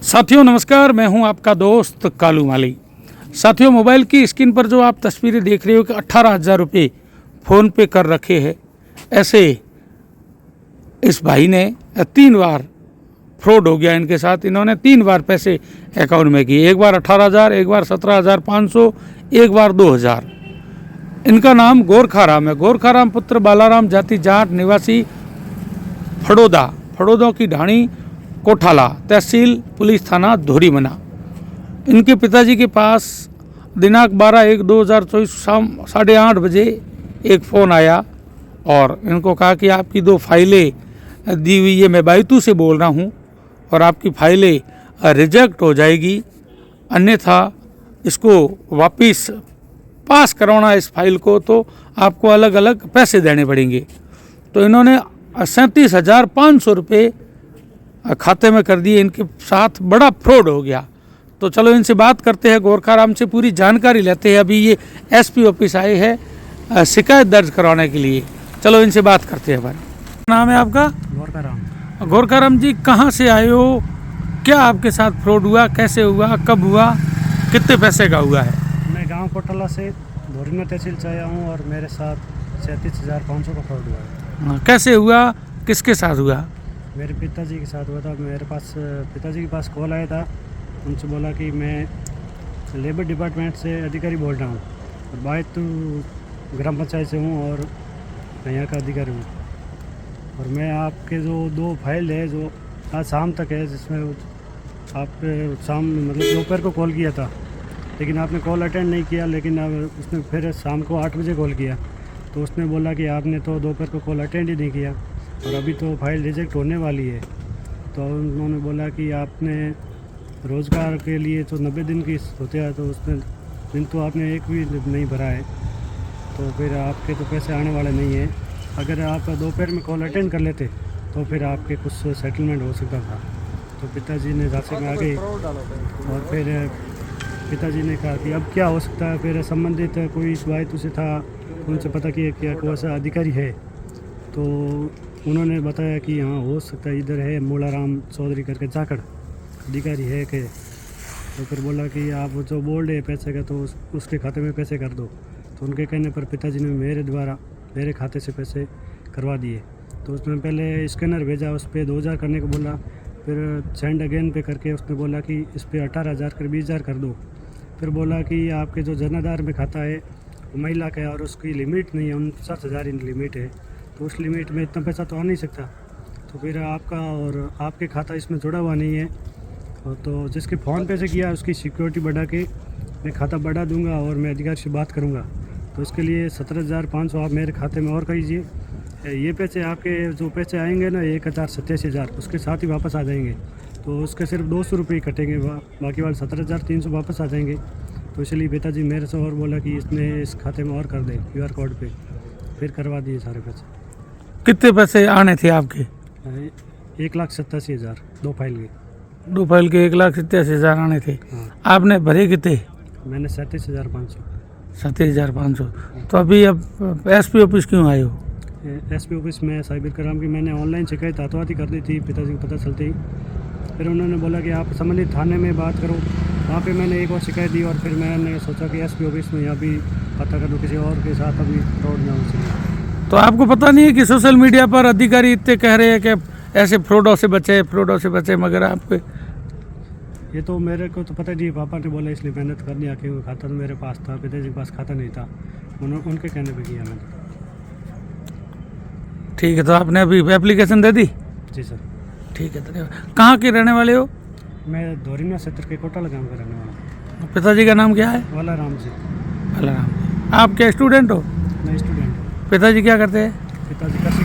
साथियों नमस्कार, मैं हूं आपका दोस्त कालू माली। साथियों, मोबाइल की स्क्रीन पर जो आप तस्वीरें देख रहे हो कि 18,000 रुपये फ़ोन पे कर रखे हैं, ऐसे इस भाई ने 3 बार फ्रॉड हो गया इनके साथ। इन्होंने 3 बार पैसे अकाउंट में किए, एक बार 18,000, एक बार 17,500, एक बार 2,000। इनका नाम गोरखाराम है। गोरखाराम पुत्र बालाराम, जाति जाट, निवासी फड़ोदा की ढाणी कोठाला, तहसील पुलिस थाना धोरीमना। इनके पिताजी के पास दिनांक 12/1/2024 शाम 8:30 बजे एक फ़ोन आया और इनको कहा कि आपकी 2 फाइलें दी हुई है, मैं बायतू से बोल रहा हूँ, और आपकी फाइलें रिजेक्ट हो जाएगी, अन्यथा इसको वापस पास करवाना इस फाइल को तो आपको अलग अलग पैसे देने पड़ेंगे। तो इन्होंने 37,500 रुपये खाते में कर दिए। इनके साथ बड़ा फ्रॉड हो गया। तो चलो इनसे बात करते हैं, गोरखाराम से पूरी जानकारी लेते हैं। अभी ये एसपी ऑफिस आए हैं शिकायत दर्ज करवाने के लिए। चलो इनसे बात करते हैं। भाई, नाम है आपका? गोरखाराम। गोरखाराम जी, कहाँ से आए हो? क्या आपके साथ फ्रॉड हुआ? कैसे हुआ? कब हुआ? कितने पैसे का हुआ है? मैं गांव कोटला से धोरीमना तहसील से आया हूँ और मेरे साथ 37,500 का फ्रॉड हुआ है। कैसे हुआ? किसके साथ हुआ? मेरे पिताजी के साथ हुआ था। मेरे पास पिताजी के पास कॉल आया था, उनसे बोला कि मैं लेबर डिपार्टमेंट से अधिकारी बोल रहा हूँ और बायतू ग्राम पंचायत से हूँ और मैं यहाँ का अधिकारी हूँ, और मैं आपके जो 2 फाइल है जो आज शाम तक है, जिसमें आप शाम मतलब दोपहर को कॉल किया था, लेकिन आपने कॉल अटेंड नहीं किया। लेकिन अब उसने फिर शाम को 8 बजे कॉल किया तो उसने बोला कि आपने तो दोपहर को कॉल अटेंड ही नहीं किया और अभी तो फाइल रिजेक्ट होने वाली है। तो उन्होंने बोला कि आपने रोज़गार के लिए तो 90 दिन की होते हैं, तो उसमें दिन तो आपने एक भी नहीं भरा है, तो फिर आपके तो पैसे आने वाले नहीं हैं। अगर आप दोपहर में कॉल अटेंड कर लेते तो फिर आपके कुछ सेटलमेंट हो सकता था। तो पिताजी ने झांसे में आ गए और फिर पिताजी ने कहा कि अब क्या हो सकता है। फिर संबंधित कोई इस बायतू से था, उनसे पता किया कि कौन सा अधिकारी है, तो उन्होंने बताया कि हाँ हो सकता है इधर है मूलाराम चौधरी करके जाखड़ अधिकारी है के। तो फिर बोला कि आप जो बोल रहे पैसे का तो उसके खाते में पैसे कर दो। तो उनके कहने पर पिताजी ने मेरे खाते से पैसे करवा दिए। तो उसमें पहले स्कैनर भेजा, उस पर 2,000 करने को बोला, फिर सेंड अगेन पे करके उसने बोला कि इस पर 18,000 कर 20,000 कर दो। फिर बोला कि आपके जो जनाधार में खाता है वो महिला का है और उसकी लिमिट नहीं है, 49,000 लिमिट है, तो उस लिमिट में इतना पैसा तो आ नहीं सकता। तो फिर आपका और आपके खाता इसमें जुड़ा हुआ नहीं है, और तो जिसके फ़ोन पे से किया उसकी सिक्योरिटी बढ़ा के मैं खाता बढ़ा दूंगा और मैं अधिकारी से बात करूंगा। तो इसके लिए 17,500 आप मेरे खाते में और कीजिए। ये पैसे आपके जो पैसे आएंगे ना 1,87,000 उसके साथ ही वापस आ जाएंगे, तो उसके सिर्फ 200 रुपये कटेंगे, बाकी वाले 17,300 वापस आ जाएंगे। तो इसलिए पिताजी मेरे से और बोला कि इसने इस खाते में और कर दे QR कोड पे, फिर करवा दिए सारे पैसे। कितने पैसे आने थे आपके? 1,87,000 2 फाइल के। 2 फाइल के 1,87,000 आने थे। हाँ, आपने भरे कितने? मैंने 37,500। 37,500। तो अभी अब एसपी ऑफिस क्यों आए हो? एसपी ऑफिस में साइबर क्राइम की मैंने ऑनलाइन शिकायत हाथों कर दी थी पिताजी को पता चलते ही। फिर उन्होंने बोला कि आप संबंधित थाने में बात करो। वहाँ पे मैंने एक और शिकायत दी और फिर मैंने सोचा कि एसपी ऑफिस में यहाँ भी पता करूँ किसी और के साथ अभी फ्रॉड ना हो सके। तो आपको पता नहीं है कि सोशल मीडिया पर अधिकारी इतने कह रहे हैं कि ऐसे फ्रॉडों से बचे, मगर आपको ये तो मेरे को तो पता नहीं, पापा ने बोला इसलिए मेहनत कर दिया कि खाता तो मेरे पास था, पिताजी के पास खाता नहीं था, उनके कहने पर किया मैंने। ठीक है, तो आपने अभी एप्लीकेशन दे दी? जी सर। ठीक है, धन्यवाद। कहाँ के रहने वाले हो? मैं धोरीमना क्षेत्र के कोटाला गाँव का रहने वाला हूँ। पिताजी का नाम क्या है? बालाराम जी। बालाराम। आप क्या स्टूडेंट हो? मैं स्टूडेंट हूँ। पिताजी क्या करते हैं? पिताजी कृषि